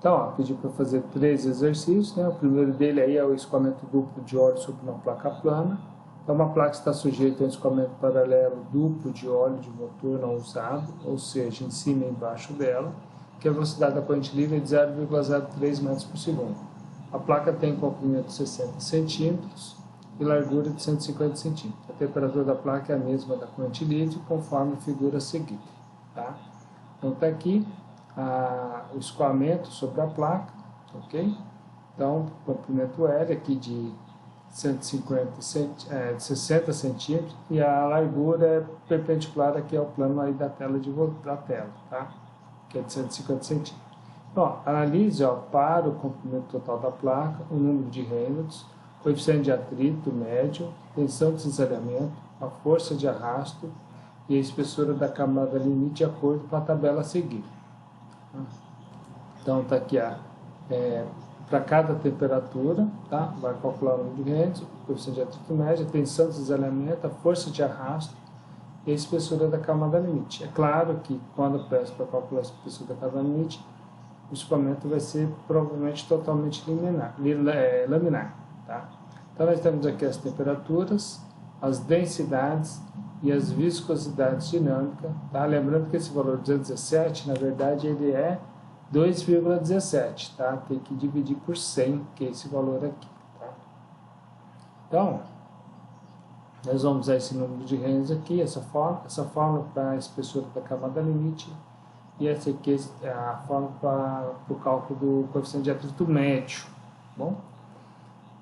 Então, ó, pedi para fazer 3 exercícios, né? O primeiro dele aí é o escoamento duplo de óleo sobre uma placa plana. Então, uma placa está sujeita a um escoamento paralelo duplo de óleo de motor não usado, ou seja, em cima e embaixo dela, que a velocidade da corrente livre é de 0,03 metros por segundo. A placa tem comprimento de 60 centímetros e largura de 150 centímetros. A temperatura da placa é a mesma da corrente livre, conforme a figura a seguir. Tá? Então, está aqui o escoamento sobre a placa, ok? Então, comprimento L aqui de 60 centímetros e a largura é perpendicular aqui ao plano aí da tela, tá? Que é de 150 centímetros. Então, analise para o comprimento total da placa, o número de Reynolds, coeficiente de atrito médio, tensão de cisalhamento, a força de arrasto e a espessura da camada limite de acordo com a tabela a seguir. Então, está aqui para cada temperatura, tá? Vai calcular o número de Reynolds, o coeficiente de atrito médio, a tensão de cisalhamento, a força de arrasto e a espessura da camada limite. É claro que quando eu peço para calcular a espessura da camada limite, o escoamento vai ser provavelmente totalmente laminar. Tá? Então, nós temos aqui as temperaturas, as densidades e as viscosidades dinâmicas. Tá? Lembrando que esse valor 217, na verdade, ele é 2,17. Tá? Tem que dividir por 100, que é esse valor aqui. Tá? Então, nós vamos usar esse número de Reynolds aqui, essa fórmula para a espessura da camada limite, e essa aqui é a fórmula para o cálculo do coeficiente de atrito médio. Bom?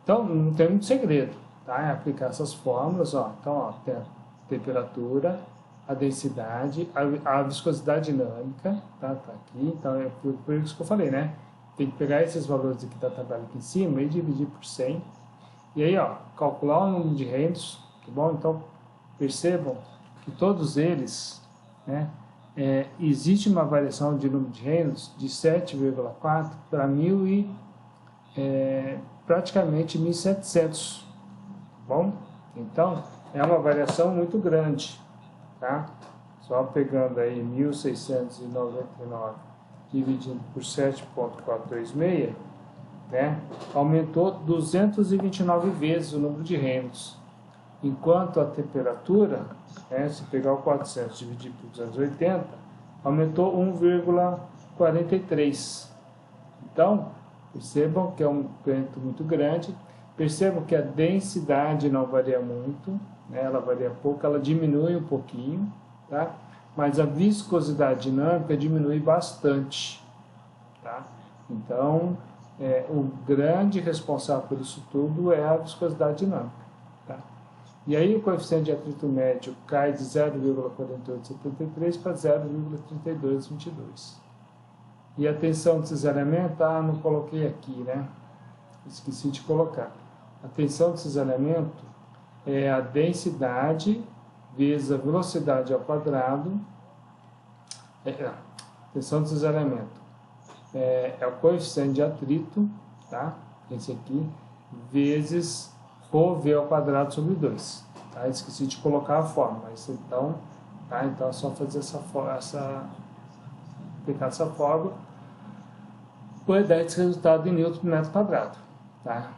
Então, não tem muito segredo, tá? É aplicar essas fórmulas, ó. Então, ó, tem a temperatura, a densidade, a viscosidade dinâmica, tá? Tá aqui. Então, é por isso que eu falei, né? Tem que pegar esses valores aqui da tabela aqui em cima e dividir por 100. E aí, ó, calcular o número de Reynolds, tá bom? Então, percebam que todos eles, né? Existe uma variação de número de Reynolds de 7,4 para 1000 e praticamente 1700, bom? Então, é uma variação muito grande, tá? Só pegando aí 1699 dividindo por 7,426, né? Aumentou 229 vezes o número de Reynolds. Enquanto a temperatura, né, se pegar o 400 e dividir por 280, aumentou 1,43. Então, percebam que é um aumento muito grande. Percebam que a densidade não varia muito, né, ela varia pouco, ela diminui um pouquinho, tá? Mas a viscosidade dinâmica diminui bastante. Tá? Então, o grande responsável por isso tudo é a viscosidade dinâmica. Tá? E aí o coeficiente de atrito médio cai de 0,4873 para 0,3222. E a tensão de cisalhamento, não coloquei aqui, né? Esqueci de colocar. A tensão de cisalhamento é a densidade vezes a velocidade ao quadrado. Tensão de cisalhamento é o coeficiente de atrito, tá? Esse aqui, vezes ρV ao quadrado sobre 2. Tá? Esqueci de colocar a fórmula. Então, tá? Então é só fazer aplicar essa fórmula, vai dar esse resultado em newton por metro quadrado. Tá?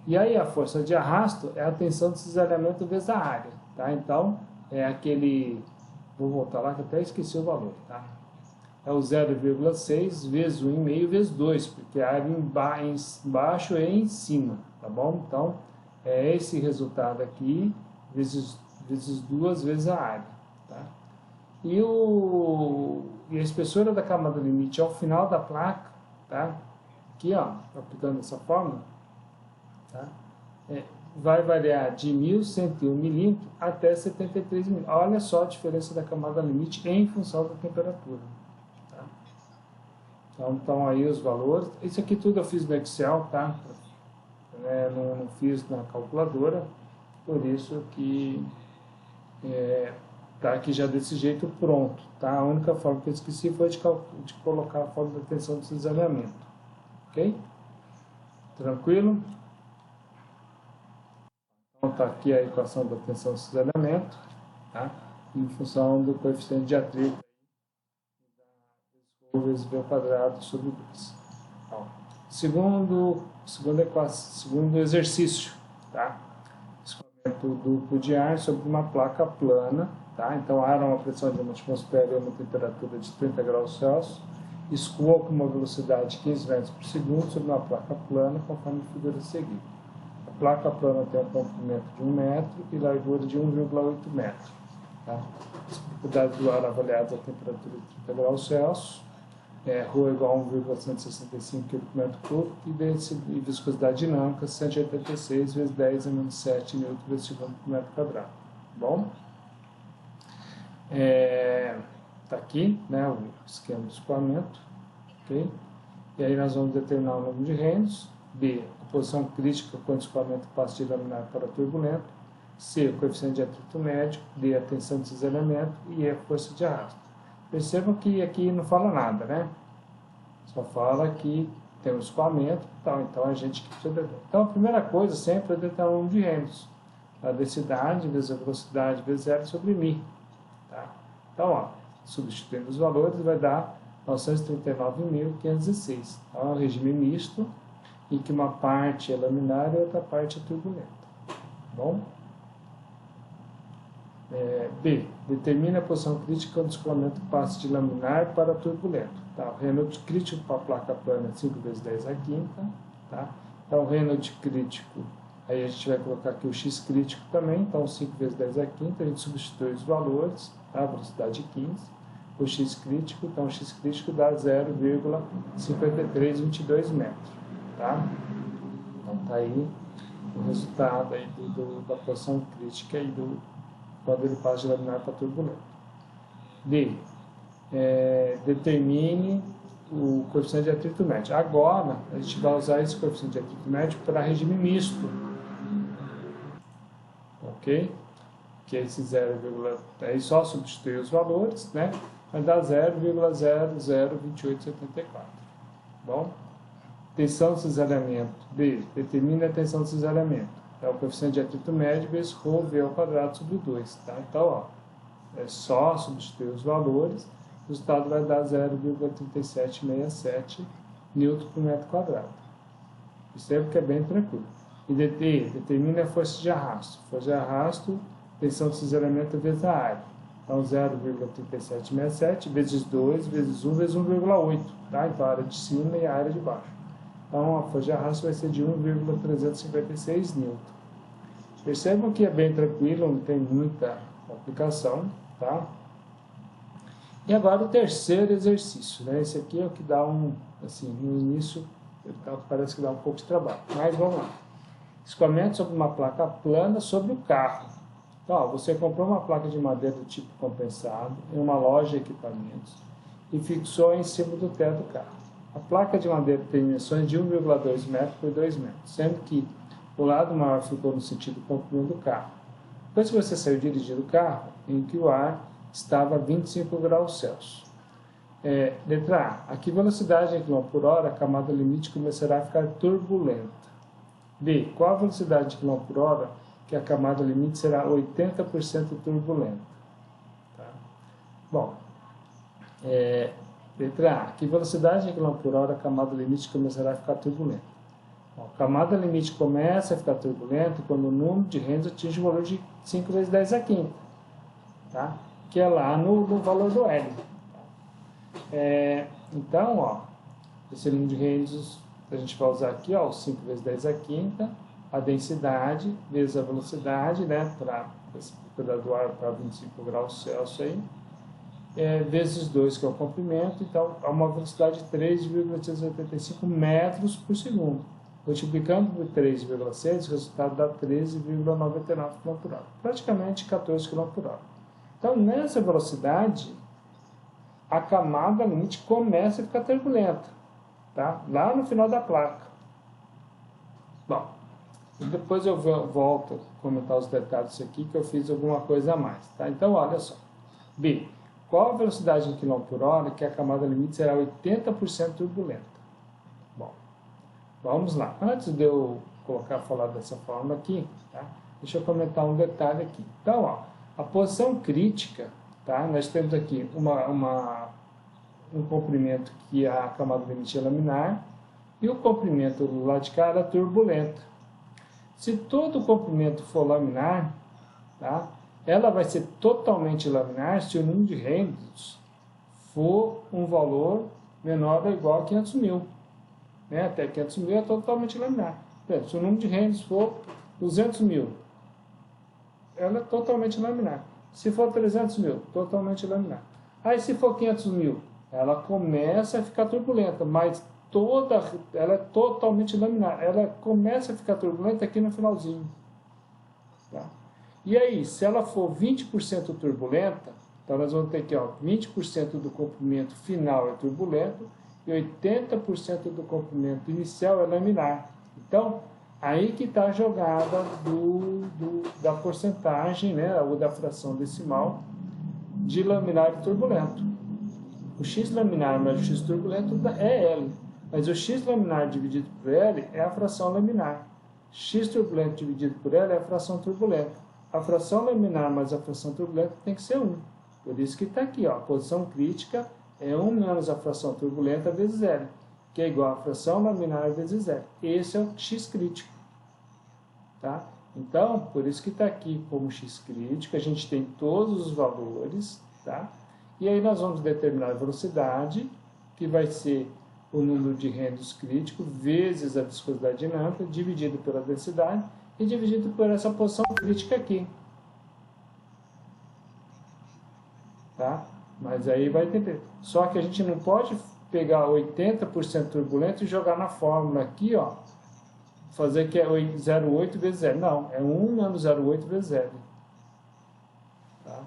E aí a força de arrasto é a tensão de cisalhamento vezes a área. Tá? Então, é aquele... Vou voltar lá que até esqueci o valor. Tá? É o 0,6 vezes 1,5 vezes 2, porque a área embaixo e em cima. Tá bom? Então, é esse resultado aqui, vezes 2 vezes a área. Tá? E a espessura da camada limite ao final da placa, tá? Aqui, ó, aplicando essa fórmula, tá? Vai variar de 1101 milímetros até 73 milímetros. Olha só a diferença da camada limite em função da temperatura. Tá? Então, aí os valores. Isso aqui tudo eu fiz no Excel, tá? Não fiz na calculadora, por isso que tá aqui já desse jeito pronto, tá? A única forma que eu esqueci foi de colocar a forma da tensão de cisalhamento, ok? Tranquilo? Então tá aqui a equação da tensão de cisalhamento, tá? Em função do coeficiente de atrito vezes V ao quadrado sobre 2. Ó, segundo exercício, tá? Escoamento duplo de ar sobre uma placa plana, tá? Então, ar a uma pressão de uma atmosfera e uma temperatura de 30 graus Celsius, escoa com uma velocidade de 15 metros por segundo sobre uma placa plana, conforme a figura a seguir. A placa plana tem um comprimento de 1 metro e largura de 1,8 metro. Tá? As propriedades do ar avaliadas a temperatura de 30 graus Celsius, ρ igual a 1,165 km/m e viscosidade dinâmica 186 vezes 10 a menos 7 N por segundo por metro quadrado. Bom, tá aqui, né, o esquema do escoamento, ok? E aí nós vamos determinar o número de Reynolds, B, a posição crítica quando o escoamento passa de laminar para turbulento, C, o coeficiente de atrito médio, D, a tensão de cisalhamento e E, a força de arrasto. Percebam que aqui não fala nada, né? Só fala que tem um escoamento, então a gente precisa determinar. Então a primeira coisa sempre é determinar o número de Reynolds. A densidade vezes a velocidade vezes R sobre μ. Tá? Então, ó, substituindo os valores, vai dar 939.516. Então, é um regime misto, em que uma parte é laminar e outra parte é turbulenta. Bom? B. Determina a posição crítica quando o escoamento passa de laminar para turbulento. Tá? O Reynolds crítico para a placa plana é 5 vezes 10 à quinta. Tá? Então, o Reynolds crítico, aí a gente vai colocar aqui o X crítico também. Então, 5 vezes 10 à quinta, a gente substitui os valores, tá? A velocidade de 15. O X crítico, então o X crítico dá 0,5322 metros. Tá? Então, tá aí o resultado aí da posição crítica e quando ele passa de laminar para turbulento. D. Determine o coeficiente de atrito médio. Agora, a gente vai usar esse coeficiente de atrito médio para regime misto. Ok? Que é esse 0, aí só substituir os valores, né? Vai dar 0,002874. Bom? Tensão de cisalhamento. B. Determine a tensão de cisalhamento. É o coeficiente de atrito médio vezes ρV ao quadrado sobre 2. Tá? Então, ó, é só substituir os valores, o resultado vai dar 0,3767 N por metro quadrado. Percebe que é bem tranquilo. E DT, determine a força de arrasto. Força de arrasto, tensão de cisalhamento vezes a área. Então, 0,3767 vezes 2 vezes 1 vezes 1,8. Tá? Então, a área de cima e a área de baixo. Então, a força de arrasto vai ser de 1,356 N. Percebam que é bem tranquilo, não tem muita complicação, tá? E agora o terceiro exercício, né? Esse aqui é o que dá assim, no início, parece que dá um pouco de trabalho. Mas vamos lá. Escoamento sobre uma placa plana sobre o carro. Então, ó, você comprou uma placa de madeira do tipo compensado em uma loja de equipamentos e fixou em cima do teto do carro. A placa de madeira tem dimensões de 1,2 metros por 2 metros, sendo que o lado maior ficou no sentido comprimento do carro. Depois que você saiu dirigindo o carro, em que o ar estava a 25 graus Celsius. Letra A. A que velocidade em km por hora a camada limite começará a ficar turbulenta? B. Qual a velocidade de km por hora que a camada limite será 80% turbulenta? Tá? Bom, letra A. Que velocidade em km por hora a camada limite começará a ficar turbulenta? Bom, a camada limite começa a ficar turbulenta quando o número de Reynolds atinge o valor de 5 vezes 10 à quinta. Tá? Que é lá no valor do L. Então, ó, esse número de Reynolds a gente vai usar aqui, ó, 5 vezes 10 à quinta, a densidade vezes a velocidade, né, para do ar para 25 graus Celsius aí, vezes 2, que é o comprimento, então há uma velocidade de 3,885 metros por segundo. Multiplicando por 3,6, o resultado dá 13,99 km por hora, praticamente 14 km por hora. Então, nessa velocidade, a camada limite começa a ficar turbulenta, tá? Lá no final da placa. Bom, depois eu volto a comentar os detalhes disso aqui, que eu fiz alguma coisa a mais, tá? Então, olha só. B. Qual a velocidade em km por hora que a camada limite será 80% turbulenta? Bom, vamos lá. Antes de eu falar dessa forma aqui, tá? Deixa eu comentar um detalhe aqui. Então, ó, a posição crítica, tá? Nós temos aqui um comprimento que a camada limite é laminar E o comprimento do lado de cá era turbulento. Se todo o comprimento for laminar, tá? Ela vai ser totalmente laminar se o número de Reynolds for um valor menor ou igual a 500 mil. Né? Até 500 mil é totalmente laminar. Se o número de Reynolds for 200 mil, ela é totalmente laminar. Se for 300 mil, totalmente laminar. Aí se for 500 mil, ela começa a ficar turbulenta, mas ela é totalmente laminar. Ela começa a ficar turbulenta aqui no finalzinho. Tá? E aí, se ela for 20% turbulenta, então nós vamos ter aqui, ó, 20% do comprimento final é turbulento e 80% do comprimento inicial é laminar. Então, aí que está a jogada da porcentagem, né, ou da fração decimal de laminar e turbulento. O x laminar mais o x turbulento é L, mas o x laminar dividido por L é a fração laminar. X turbulento dividido por L é a fração turbulenta. A fração laminar mais a fração turbulenta tem que ser 1. Por isso que está aqui, ó, a posição crítica é 1 menos a fração turbulenta vezes L, que é igual a fração laminar vezes L. Esse é o x crítico. Tá? Então, por isso que está aqui como x crítico, a gente tem todos os valores, tá? E aí nós vamos determinar a velocidade, que vai ser o número de Reynolds crítico vezes a viscosidade dinâmica, dividido pela densidade e dividido por essa posição crítica aqui. Tá? Mas aí vai ter. Só que a gente não pode pegar 80% turbulento e jogar na fórmula aqui, ó, fazer que é 0,8 vezes L. Não, é 1 menos 0,8 vezes L. Tá?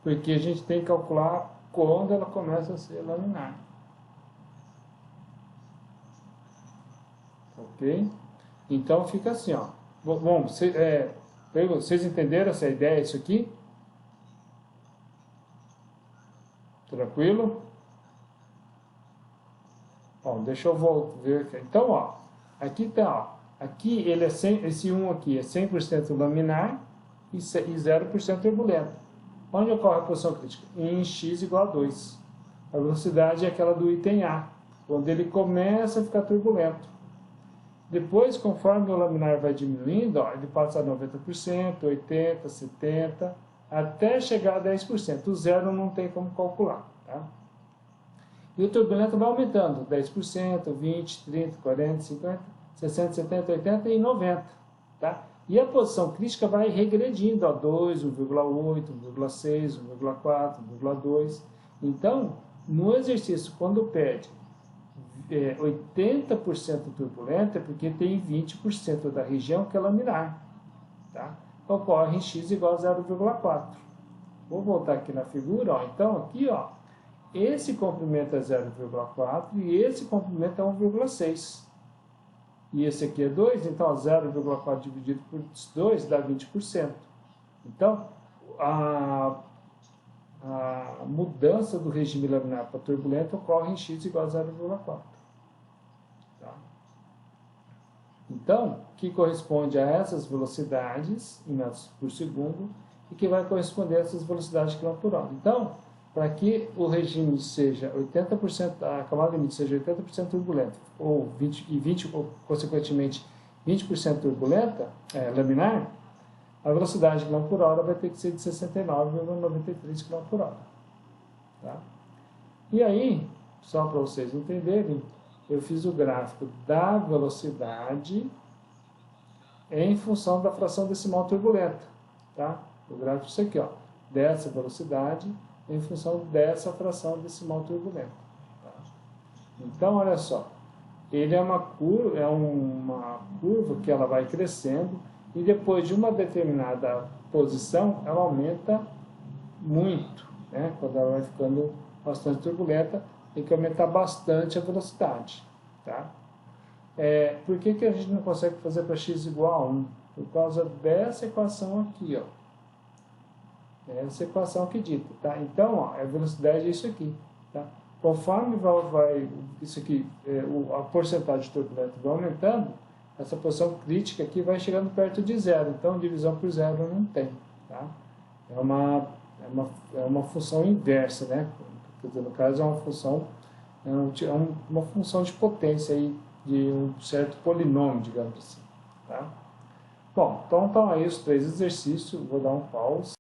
Porque a gente tem que calcular quando ela começa a ser laminar. Ok? Então fica assim, ó. Bom, vocês entenderam essa ideia, isso aqui? Tranquilo? Bom, deixa eu ver aqui. Então, ó, aqui tá, ó. Aqui ele é esse 1 aqui é 100% laminar e 0% turbulento. Onde ocorre a posição crítica? Em x igual a 2. A velocidade é aquela do item A, quando ele começa a ficar turbulento. Depois, conforme o laminar vai diminuindo, ó, ele passa a 90%, 80%, 70%, até chegar a 10%. O zero não tem como calcular. Tá? E o turbulento vai aumentando, 10%, 20%, 30%, 40%, 50%, 60%, 70%, 80% e 90%. Tá? E a posição crítica vai regredindo a 2, 1,8, 1,6, 1,4, 1,2. Então, no exercício, quando pede 80% turbulento, é porque tem 20% da região que é laminar. Tá? Ocorre em x igual a 0,4. Vou voltar aqui na figura. Ó. Então, aqui, ó, esse comprimento é 0,4 e esse comprimento é 1,6. E esse aqui é 2, então 0,4 dividido por 2 dá 20%. Então, a mudança do regime laminar para turbulento ocorre em x igual a 0,4. Tá? Então, que corresponde a essas velocidades em metros por segundo e que vai corresponder a essas velocidades de quilômetro por hora. Então, para que o regime seja 80%, a camada limite seja 80% turbulenta, ou 20, ou consequentemente 20% turbulenta, laminar, a velocidade de quilômetro por hora vai ter que ser de 69,93 km por hora. Tá? E aí, só para vocês entenderem, eu fiz o gráfico da velocidade em função da fração decimal turbulenta. Tá? O gráfico é isso aqui, ó, dessa velocidade em função dessa fração decimal turbulenta. Tá? Então, olha só, ele é uma curva que ela vai crescendo e depois de uma determinada posição, ela aumenta muito. Né? Quando ela vai ficando bastante turbulenta, tem que aumentar bastante a velocidade. Tá? Por que a gente não consegue fazer para x igual a 1? Por causa dessa equação aqui, ó. Essa equação aqui dita, tá? Então, ó, a velocidade é isso aqui, tá? Conforme vai isso aqui, a porcentagem turbulenta vai aumentando, essa posição crítica aqui vai chegando perto de zero. Então, divisão por zero não tem, tá? É uma função inversa, né? Quer dizer, no caso é uma função de potência aí de um certo polinômio, digamos assim. Tá? Bom, então estão aí os 3 exercícios, vou dar um pause.